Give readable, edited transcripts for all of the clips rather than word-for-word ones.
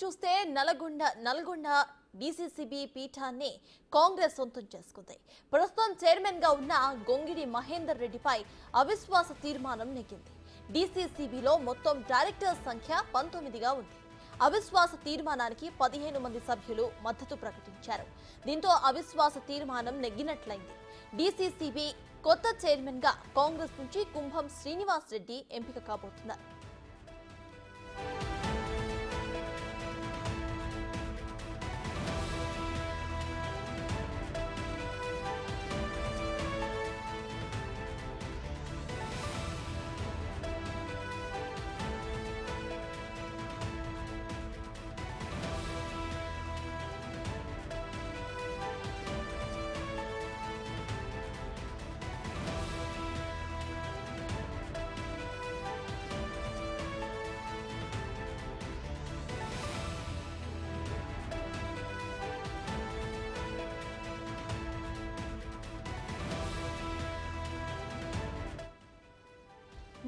చూస్తే నల్గొండ డీసీసీబీ పీఠాన్ని కాంగ్రెస్ సొంతం చేసుకుంది. ప్రస్తుతం చైర్మన్ గా ఉన్న గొంగిడి మహేందర్ రెడ్డిపై అవిశ్వాస తీర్మానం నెగ్గింది. డీసీసీబీలో మొత్తం డైరెక్టర్స్ సంఖ్య 19గా ఉంది. అవిశ్వాస తీర్మానానికి 15 మంది సభ్యులు మద్దతు ప్రకటించారు. దీంతో అవిశ్వాస తీర్మానం నెగ్గినట్లయింది. డీసీసీబీ కొత్త చైర్మన్ గా కాంగ్రెస్ నుంచి కుంభం శ్రీనివాస్ రెడ్డి ఎంపిక కాబోతున్నారు.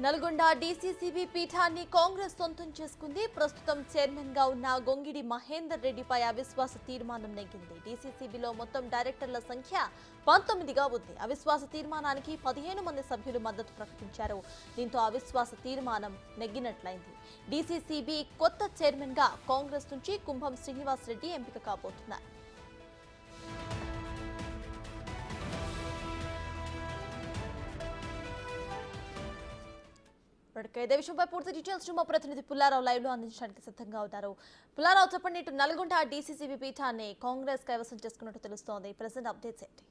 నల్గొండ డీసీసీబీ పీఠాన్ని కాంగ్రెస్ సొంతం చేసుకుంది. ప్రస్తుతం చైర్మన్ గా ఉన్న గొంగిడి మహేందర్ రెడ్డిపై అవిశ్వాస తీర్మానం నెగ్గింది. డీసీసీబీలో మొత్తం డైరెక్టర్ల సంఖ్య 19గా ఉంది. అవిశ్వాస తీర్మానానికి 15 మంది సభ్యులు మద్దతు ప్రకటించారు. దీంతో అవిశ్వాస తీర్మానం నెగ్గినట్లయింది. డీసీసీబీ కొత్త చైర్మన్ గా కాంగ్రెస్ నుంచి కుంభం శ్రీనివాస్ రెడ్డి ఎంపిక కాబోతున్నారు. ఇదే విషయంపై పూర్తి డీటెయిల్స్ మా ప్రతినిధి పుల్లారావు లైవ్ లో అందించడానికి సిద్ధంగా ఉన్నారు. పుల్లారావు, చెప్పండి, ఇటు నల్గొండ డీసీసీబీ పీఠాన్ని కాంగ్రెస్ కైవసం చేసుకున్నట్టు తెలుస్తోంది. ప్రెసెంట్ అప్డేట్స్ ఏంటి?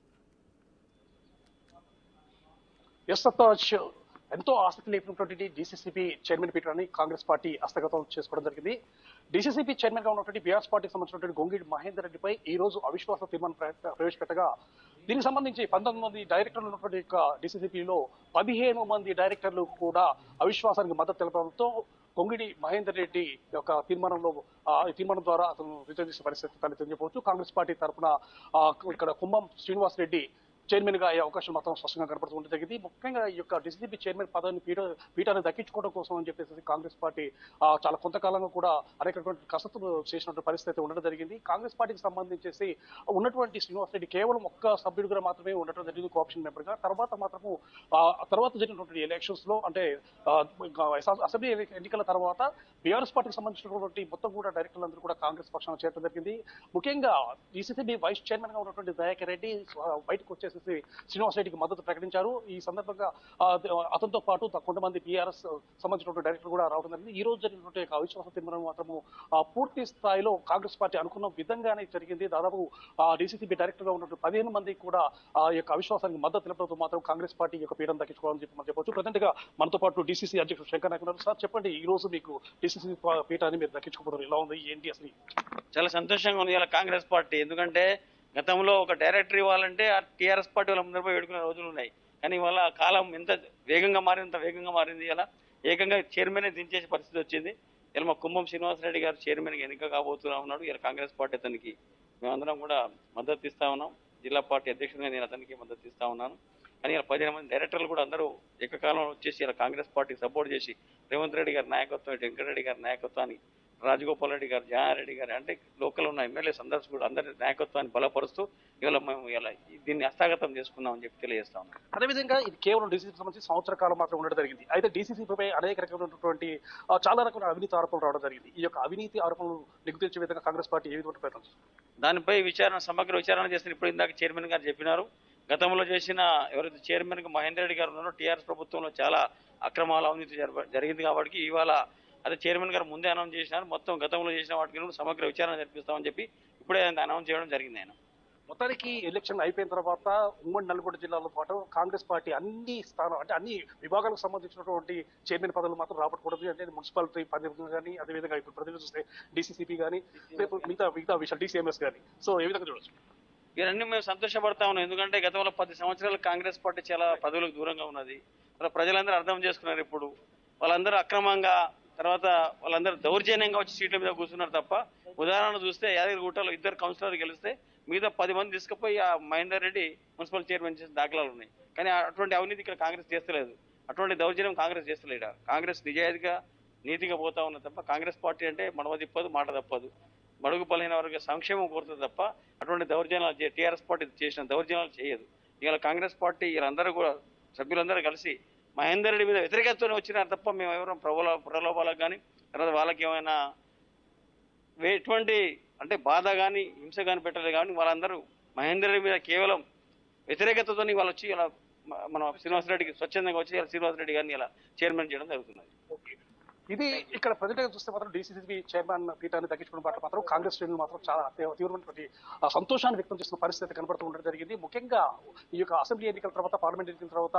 ఎంతో ఆసక్తి లేపినటువంటి డీసీసీబీ చైర్మన్ పీఠాన్ని కాంగ్రెస్ పార్టీ హస్తగతం చేసుకోవడం జరిగింది. డీసీసీబీ చైర్మన్ గా ఉన్నటువంటి బీఆర్ఎస్ పార్టీకి సంబంధించినటువంటి గొంగిడి మహేందర్ రెడ్డిపై ఈ రోజు అవిశ్వాస తీర్మానం ప్రవేశపెట్టగా దీనికి సంబంధించి 19 మంది డైరెక్టర్లు ఉన్నటువంటి డీసీసీబీలో 15 మంది డైరెక్టర్లు కూడా అవిశ్వాసానికి మద్దతు తెలపడంతో గొంగిడి మహేందర్ రెడ్డి యొక్క తీర్మానం ద్వారా అతను రిజైన్ చేసే పరిస్థితి తలెత్తిందని చెప్పవచ్చు. కాంగ్రెస్ పార్టీ తరఫున ఇక్కడ కుంభం శ్రీనివాస్ రెడ్డి చైర్మన్ గా అయ్యే అవకాశం మాత్రం స్పష్టంగా కనపడుతూ జరిగింది. ముఖ్యంగా ఈ యొక్క డీసీసీబీ చైర్మన్ పదవిని పీఠాన్ని దక్కించుకోవడం కోసం అని చెప్పేసి కాంగ్రెస్ పార్టీ చాలా కొంతకాలంగా కూడా అనేకటువంటి కసరత్తులు చేసినటువంటి పరిస్థితి ఉండడం జరిగింది. కాంగ్రెస్ పార్టీకి సంబంధించేసి ఉన్నటువంటి శ్రీనివాస్ రెడ్డి కేవలం ఒక్క సభ్యుడిగా మాత్రమే ఉండటం జరిగింది, కోఆప్షన్ మెంబర్ గా. తర్వాత జరిగినటువంటి ఎలక్షన్స్ లో అంటే అసెంబ్లీ ఎన్నికల తర్వాత బీఆర్ఎస్ పార్టీకి సంబంధించినటువంటి మొత్తం కూడా డైరెక్టర్లందరూ కూడా కాంగ్రెస్ పక్షాన చేరడం జరిగింది. ముఖ్యంగా డీసీసీబీ వైస్ చైర్మన్ గా ఉన్నటువంటి దయాకర్ రెడ్డి బయటకు వచ్చేసి శ్రీనివాస్ రెడ్డికి మద్దతు ప్రకటించారు. ఈ సందర్భంగా అతనితో పాటు కొంతమంది బీఆర్ఎస్ సంబంధించినటువంటి డైరెక్టర్ కూడా రావడం జరిగింది. ఈ రోజు జరిగినటువంటి అవిశ్వాస తీర్మానం మాత్రము పూర్తి స్థాయిలో కాంగ్రెస్ పార్టీ అనుకున్న విధంగానే జరిగింది. దాదాపు డీసీసీబీ డైరెక్టర్ గా ఉన్నటువంటి 15 మంది కూడా ఆ యొక్క అవిశ్వాసానికి మద్దతు తెలపడంతో మాత్రం కాంగ్రెస్ పార్టీ యొక్క పీఠం దక్కించుకోవాలని చెప్పి మనం చెప్పవచ్చు. ప్రజెంట్ గా మనతో పాటు డీసీసీ అధ్యక్షుడు శంకర్ నాయక్ ఉన్నారు. సార్, చెప్పండి, ఈ రోజు మీకు డీసీసీ పీఠాన్ని మీరు దక్కించుకోవడం ఎలా ఉంది, ఏంటి అసలు? చాలా సంతోషంగా ఉంది ఇలా కాంగ్రెస్ పార్టీ. ఎందుకంటే గతంలో ఒక డైరెక్టర్ ఇవ్వాలంటే ఆ టీఆర్ఎస్ పార్టీ వాళ్ళ ముందరపై వేడుకునే రోజులు ఉన్నాయి. కానీ ఇవాళ కాలం ఎంత వేగంగా మారింది. ఇలా ఏకంగా చైర్మన్ దించేసే పరిస్థితి వచ్చింది. ఇలా మా కుంభం శ్రీనివాసరెడ్డి గారు చైర్మన్ గా ఎన్నిక కాబోతున్నా ఉన్నాడు. ఇలా కాంగ్రెస్ పార్టీ అతనికి మేమందరం కూడా మద్దతు ఇస్తా ఉన్నాం. జిల్లా పార్టీ అధ్యక్షుడిగా నేను అతనికి మద్దతు ఇస్తా ఉన్నాను. కానీ ఇలా 15 మంది డైరెక్టర్లు కూడా అందరూ ఏకకాలంలో వచ్చేసి ఇలా కాంగ్రెస్ పార్టీకి సపోర్ట్ చేసి రేవంత్ రెడ్డి గారి నాయకత్వం, వెంకటరెడ్డి గారి నాయకత్వాన్ని, రాజగోపాల్ రెడ్డి గారు, జయారెడ్డి గారు, అంటే లోకల్ ఉన్న ఎమ్మెల్యేస్ అందరూ కూడా అందరి నాయకత్వాన్ని బలపరుస్తూ ఇవాళ మేము ఇలా దీన్ని హస్తగతం చేసుకున్నామని చెప్పి తెలియజేస్తా ఉన్నాం. అదేవిధంగా ఇది కేవలం డీసీసీకి సంబంధించి సంవత్సర కాలం మాత్రం ఉండడం జరిగింది. అయితే డీసీసీపై అనేక రకమైనటువంటి చాలా రకమైన అవినీతి ఆరోపణలు రావడం జరిగింది. ఈ యొక్క అవినీతి ఆరోపణలు నిగ్గుతీర్చే విధంగా కాంగ్రెస్ పార్టీ ఏ విధంగా ప్రయత్నం చేస్తుంది? దానిపై సమగ్ర విచారణ చేసిన ఇప్పుడు ఇందాక చైర్మన్ గారు చెప్పినారు. గతంలో చేసిన ఎవరైతే చైర్మన్ గా మహేందర్ రెడ్డి గారు ఉన్నారో టీఆర్ఎస్ ప్రభుత్వంలో చాలా అక్రమాల అవినీతి జరిగింది. కాబట్టి ఇవాళ అదే చైర్మన్ గారు ముందే అనౌన్స్ చేసినారు. మొత్తం గతంలో చేసిన వాటికి సమగ్ర విచారణ జరిపిస్తామని చెప్పి ఇప్పుడే అనౌన్స్ చేయడం జరిగింది. ఆయన మొత్తానికి ఎలక్షన్ అయిపోయిన తర్వాత ఉమ్మడి నల్గొండ జిల్లాలో పాటు కాంగ్రెస్ పార్టీ అన్ని అంటే అన్ని విభాగాలకు సంబంధించినటువంటి చైర్మన్ పదవులు మాత్రం రాబట్టకూడదు. అంటే మున్సిపాలిటీ పరిధిలో కానీ, అదేవిధంగా ఇప్పుడు ప్రతినిధి చూస్తే డీసీసీపీ కానీ, మిగతా విషయాలు డీసీఎంఎస్ కానీ, సో ఏ విధంగా చూడొచ్చు? ఇవన్నీ మేము సంతోషపడతా ఉన్నాం. ఎందుకంటే గతంలో 10 సంవత్సరాలు కాంగ్రెస్ పార్టీ చాలా పదవులకు దూరంగా ఉన్నది. ప్రజలందరూ అర్థం చేసుకున్నారు. ఇప్పుడు వాళ్ళందరూ అక్రమంగా, తర్వాత వాళ్ళందరూ దౌర్జన్యంగా వచ్చి సీట్ల మీద కూర్చున్నారు తప్ప, ఉదాహరణ చూస్తే యాదగిరిగుట్టలో 2 కౌన్సిలర్లు గెలిస్తే మిగతా 10 మంది తీసుకుపోయి ఆ మహేందర్ రెడ్డి మున్సిపల్ చైర్మన్ చేసిన దాఖలాలు ఉన్నాయి. కానీ అటువంటి అవినీతి ఇక్కడ కాంగ్రెస్ చేస్తలేదు. అటువంటి దౌర్జన్యం కాంగ్రెస్ చేస్తలేడు. కాంగ్రెస్ నిజాయితీగా నీతిగా పోతా ఉన్నది తప్ప కాంగ్రెస్ పార్టీ అంటే మడవ తిప్పదు, మాట తప్పదు. బడుగు బలహీన వర్గ సంక్షేమం కోరుతుంది తప్ప అటువంటి దౌర్జన్యాలు టీఆర్ఎస్ పార్టీ చేసిన దౌర్జన్యాలు చేయదు. ఇవాళ కాంగ్రెస్ పార్టీ వీళ్ళందరూ కూడా సభ్యులందరూ కలిసి మహేందర్ రెడ్డి మీద వ్యతిరేకతతోనే వచ్చినారు తప్ప మేము ఎవరు ప్రలోభాలకు కానీ తర్వాత వాళ్ళకి ఏమైనా ఎటువంటి అంటే బాధ కానీ హింస కానీ పెట్టలేదు. కానీ వాళ్ళందరూ మహేందర్ రెడ్డి మీద కేవలం వ్యతిరేకతతో వాళ్ళు వచ్చి ఇలా మన శ్రీనివాసరెడ్డికి స్వచ్ఛందంగా వచ్చి ఇలా శ్రీనివాసరెడ్డి గారిని ఇలా చైర్మన్ చేయడం జరుగుతున్నది. ఇది ఇక్కడ ప్రజెంట్గా చూస్తే మాత్రం డీసీసీబీ చైర్మన్ పీఠాన్ని దక్కించుకున్న పట్ల మాత్రం కాంగ్రెస్ శ్రేణులు మాత్రం చాలా తీవ్రమైనటువంటి సంతోషాన్ని వ్యక్తం చేస్తున్న పరిస్థితి కనబడుతూ ఉండడం జరిగింది. ముఖ్యంగా ఈ యొక్క అసెంబ్లీ ఎన్నికల తర్వాత, పార్లమెంట్ ఎన్నికల తర్వాత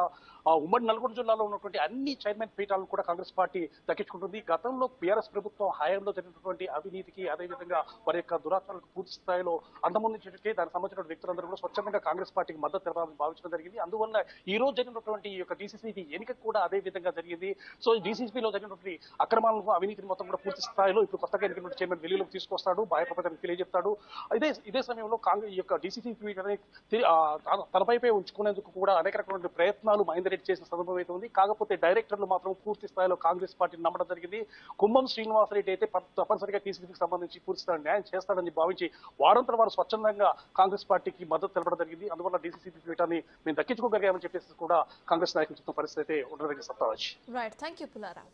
ఉమ్మడి నల్గొండ జిల్లాలో ఉన్నటువంటి అన్ని చైర్మన్ పీఠాలను కూడా కాంగ్రెస్ పార్టీ దక్కించుకుంటుంది. గతంలో బీఆర్ఎస్ ప్రభుత్వం హయాంలో జరిగినటువంటి అవినీతికి, అదేవిధంగా వారి యొక్క దురాచారాలకు పూర్తి స్థాయిలో అంతమొందించడానికి దానికి సంబంధించిన వ్యక్తులందరూ కూడా స్వచ్ఛందంగా కాంగ్రెస్ పార్టీకి మద్దతు తెలపాలని భావించడం జరిగింది. అందువల్ల ఈ రోజు జరిగినటువంటి ఈ యొక్క డీసీసీబీ ఎన్నిక కూడా అదే విధంగా జరిగింది. సో ఈ డీసీసీబీలో జరిగినటువంటి అక్రమాలను, అవినీతిని మొత్తం కూడా పూర్తి స్థాయిలో ఇప్పుడు కొత్తగా ఎన్నికల చైర్మన్ వెలుగులోకి తీసుకొస్తాడు, బాహ్య ప్రపంచానికి తెలియజెప్తాడు. ఇదే సమయంలో ఈ యొక్క డీసీసీబీ తనపైపై ఉంచుకునేందుకు కూడా అనేక రకమైన ప్రయత్నాలు మహేందర్ రెడ్డి చేసిన సందర్భం అయితే ఉంది. కాకపోతే డైరెక్టర్లు మాత్రం పూర్తి స్థాయిలో కాంగ్రెస్ పార్టీని నమ్మడం జరిగింది. కుంభం శ్రీనివాసరెడ్డి అయితే తప్పనిసరిగా డీసీసీకి సంబంధించి పూర్తి స్థాయి న్యాయం చేస్తాడని భావించి వారంతా వారు స్వచ్ఛందంగా కాంగ్రెస్ పార్టీకి మద్దతు తెలపడం జరిగింది. అందువల్ల డీసీసీబీ పీఠాన్ని మేము దక్కించుకోగలిగామని చెప్పేసి కూడా కాంగ్రెస్ నాయకులు చెప్తున్న పరిస్థితి అయితే ఉండడం జరిగింది. Saptaraj. Right, thank you Pullarao.